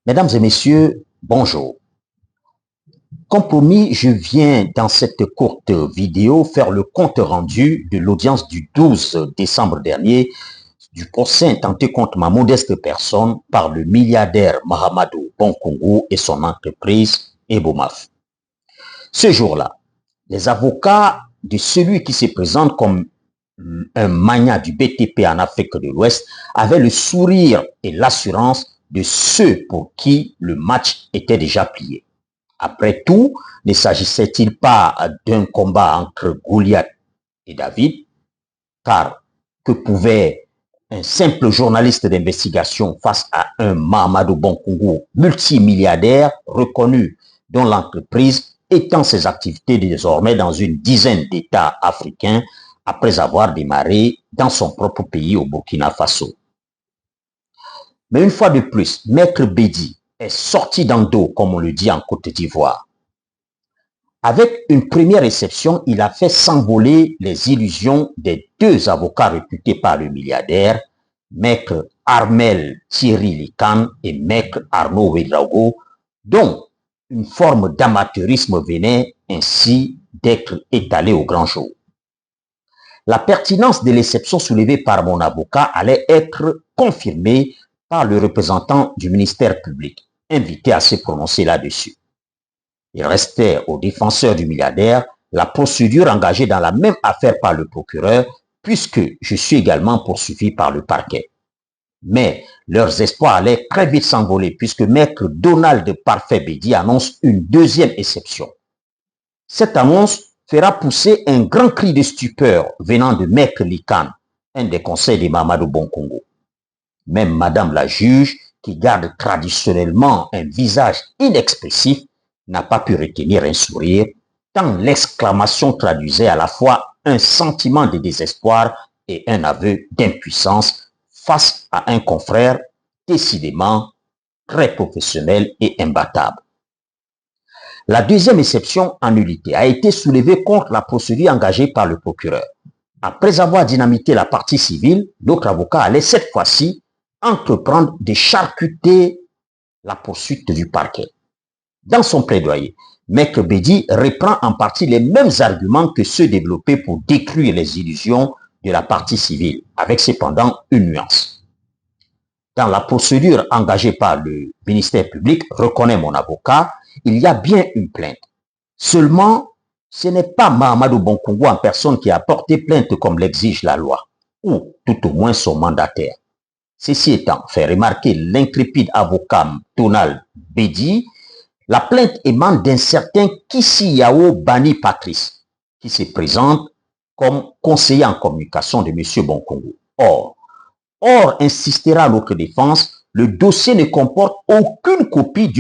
Mesdames et messieurs, bonjour. Comme promis, je viens dans cette courte vidéo faire le compte rendu de l'audience du 12 décembre dernier du procès intenté contre ma modeste personne par le milliardaire Mahamadou Bonkungu et son entreprise Ebomaf. Ce jour-là, les avocats de celui qui se présente comme un magnat du BTP en Afrique de l'Ouest avaient le sourire et l'assurance de ceux pour qui le match était déjà plié. Après tout, ne s'agissait-il pas d'un combat entre Goliath et David? Car que pouvait un simple journaliste d'investigation face à un Mahamadou Bonkungu multimilliardaire reconnu dont l'entreprise étend ses activités désormais dans une dizaine d'États africains après avoir démarré dans son propre pays au Burkina Faso. Mais une fois de plus, Maître Bédi est sorti dans le dos, comme on le dit en Côte d'Ivoire. Avec une première réception, il a fait s'envoler les illusions des deux avocats réputés par le milliardaire, Maître Armel Thierry Likan et Maître Arnaud Ouédraogo, dont une forme d'amateurisme venait ainsi d'être étalée au grand jour. La pertinence de l'exception soulevée par mon avocat allait être confirmée par le représentant du ministère public, invité à se prononcer là-dessus. Il restait aux défenseurs du milliardaire la procédure engagée dans la même affaire par le procureur, puisque je suis également poursuivi par le parquet. Mais leurs espoirs allaient très vite s'envoler, puisque Maître Donald Parfait Bédi annonce une deuxième exception. Cette annonce fera pousser un grand cri de stupeur venant de Maître Likan, un des conseils de Mahamadou Bonkungu. Même Madame la juge, qui garde traditionnellement un visage inexpressif, n'a pas pu retenir un sourire, tant l'exclamation traduisait à la fois un sentiment de désespoir et un aveu d'impuissance face à un confrère décidément très professionnel et imbattable. La deuxième exception en nullité a été soulevée contre la procédure engagée par le procureur. Après avoir dynamité la partie civile, notre avocat allait cette fois-ci entreprendre de charcuter la poursuite du parquet. Dans son plaidoyer, Maître Bédi reprend en partie les mêmes arguments que ceux développés pour détruire les illusions de la partie civile, avec cependant une nuance. Dans la procédure engagée par le ministère public, reconnaît mon avocat, il y a bien une plainte. Seulement, ce n'est pas Mahamadou Bonkungu en personne qui a porté plainte comme l'exige la loi, ou tout au moins son mandataire. Ceci étant, fait remarquer l'intrépide avocat Donald Bédi, la plainte émane d'un certain Kissiyao Bani Patrice, qui se présente comme conseiller en communication de M. Bonkungu. Or, insistera notre défense, le dossier ne comporte aucune copie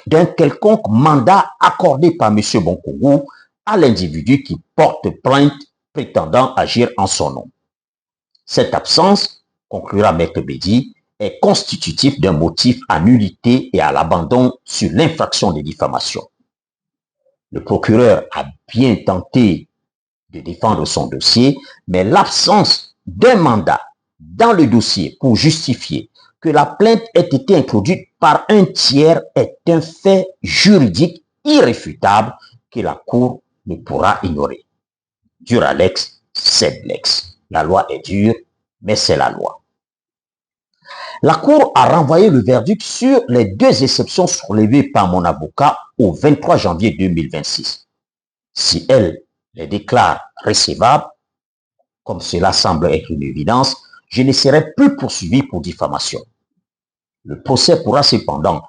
d'un quelconque mandat accordé par M. Bonkungu à l'individu qui porte plainte prétendant agir en son nom. Cette absence, conclura Maître Bédi, est constitutif d'un motif à nullité et à l'abandon sur l'infraction de diffamation. Le procureur a bien tenté de défendre son dossier, mais l'absence d'un mandat dans le dossier pour justifier que la plainte ait été introduite par un tiers est un fait juridique irréfutable que la Cour ne pourra ignorer. Dura lex, sed lex. La loi est dure, mais c'est la loi. La Cour a renvoyé le verdict sur les deux exceptions soulevées par mon avocat au 23 janvier 2026. Si elle les déclare recevables, comme cela semble être une évidence, je ne serai plus poursuivi pour diffamation. Le procès pourra cependant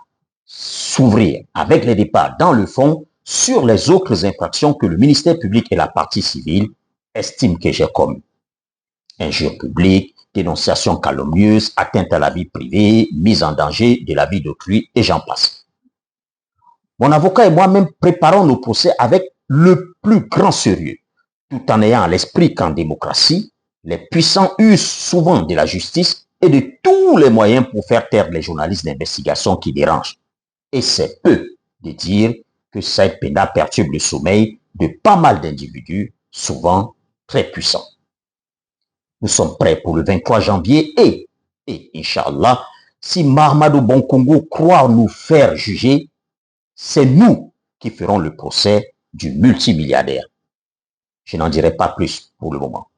s'ouvrir avec les débats dans le fond sur les autres infractions que le ministère public et la partie civile estiment que j'ai commises. Injure publique, dénonciation calomnieuse, atteinte à la vie privée, mise en danger de la vie d'autrui, et j'en passe. Mon avocat et moi-même préparons nos procès avec le plus grand sérieux, tout en ayant à l'esprit qu'en démocratie, les puissants usent souvent de la justice et de tous les moyens pour faire taire les journalistes d'investigation qui dérangent. Et c'est peu de dire que cette peine perturbe le sommeil de pas mal d'individus, souvent très puissants. Nous sommes prêts pour le 23 janvier et Inch'Allah, Si Mahamadou Bonkongo croit nous faire juger, c'est nous qui ferons le procès du multimilliardaire. Je n'en dirai pas plus pour le moment.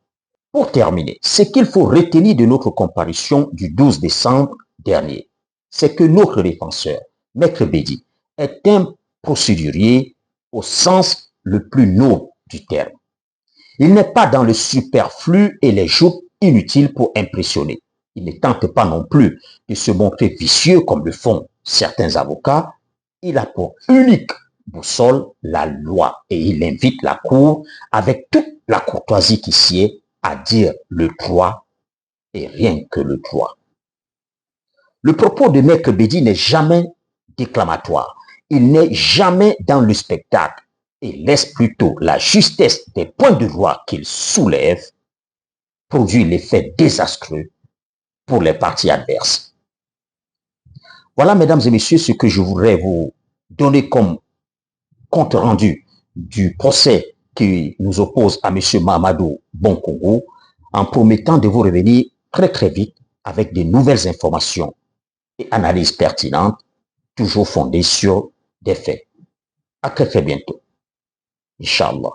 Pour terminer, ce qu'il faut retenir de notre comparution du 12 décembre dernier, c'est que notre défenseur, Maître Bédi, est un procédurier au sens le plus noble du terme. Il n'est pas dans le superflu et les joutes inutiles pour impressionner. Il ne tente pas non plus de se montrer vicieux comme le font certains avocats. Il a pour unique boussole la loi et il invite la Cour avec toute la courtoisie qui s'y est à dire le droit et rien que le droit. Le propos de Maître Bédi n'est jamais déclamatoire. Il n'est jamais dans le spectacle et laisse plutôt la justesse des points de vue qu'il soulève produire l'effet désastreux pour les parties adverses. Voilà, mesdames et messieurs, ce que je voudrais vous donner comme compte rendu du procès qui nous oppose à M. Mahamadou Bonkongo, en promettant de vous revenir très vite avec de nouvelles informations et analyses pertinentes, toujours fondées sur des faits. À très bientôt. Inch'Allah.